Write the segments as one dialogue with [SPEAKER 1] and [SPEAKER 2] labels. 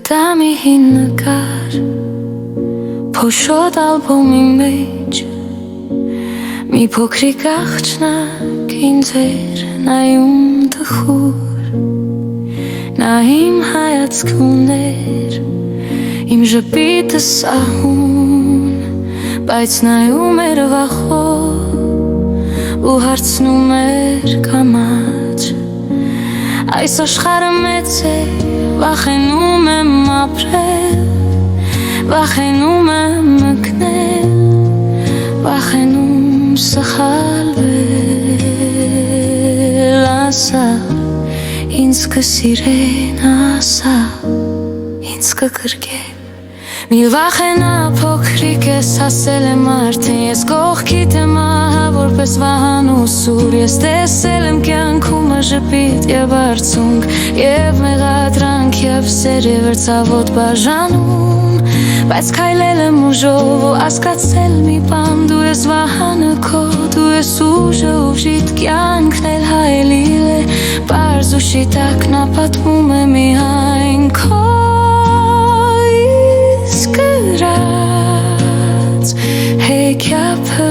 [SPEAKER 1] Գտամի հին նկար փոշոտ ալբոմի մեջ մի փոքրիկ աղջնակ ինձ էր նայում տխուր նա իմ հայացք ուներ իմ ժպիտը սահուն բայց նայում էր վախով ու հարցնում էր կամաց այս աշխարհը մեծ է վախենում եմ ապրել վախենում եմ մկնել վախենում սխալվել ասա ինձ կսիրեն ասա ինձ կկրկեն մի վախենա փոքրիկ ես ասել եմ արդեն ես կողքիդ եմ ահա որպես վահան ու սուր ես տեսել եմ կյանքումը ժպիտ և արցունք և մեղադրանք և սեր և արձավոտ բաժանում բայց քայլել եմ ուժով ու հասկացել մի բան դու ես վահանը քո դու ես ուժը ուժիդ կյանքն էլ հայելի է պարզ ու շիտակ նա պատմում է միայն քո գրած հեքիաթը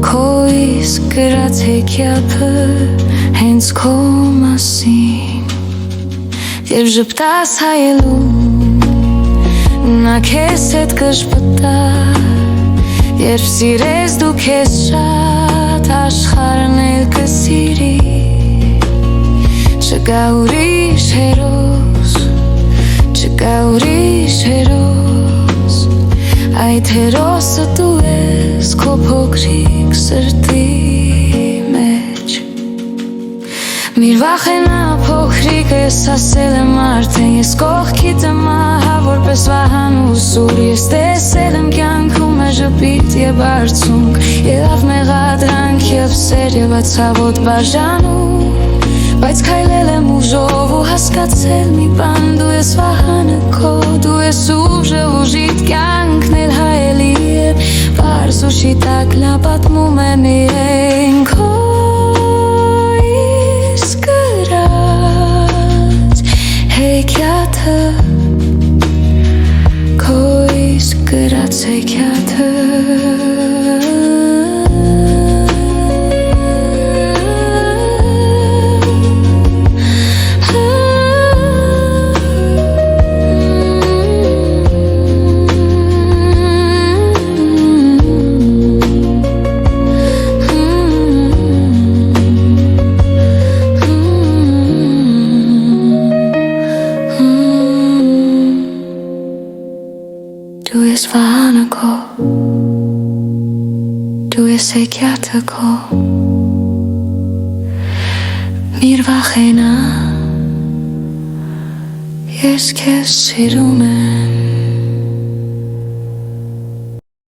[SPEAKER 1] քո իսկ գրած հեքիաթը հենց քո մասին և ժպտաս հայելուն նա քեզ հետ կժպտա երբ սիրես դու քեզ շատ աշխարհն էլ կսիրի չկա ուրիշ հերոս չկա ուրիշ հերոս այդ հերոսը դու ես քո փոքրիկ սրտի մեջ մի վախենա փոքրիկ ես ասել եմ արդեն ես կողքիդ եմ ահա որպես վահան ու սուր ես տեսել եմ կյանքում է ժպիտ և արցունք և մեղադրանք և սեր և արձավոտ բաժանում բայց քայլել եմ ուժով ու հասկացել մի բան դու ես վահանը քո դու ես ուժը ուժիդ կյանքն էլ հայելի է պարզ ու շիտակ նա պատմում է միայն քո իսկ գրած հեքիաթը քո իսկ գրած հեքիաթը Դու ես վահանը քո դու ես հեքիաթը քո միր վախենա ես քեզ սիրում եմ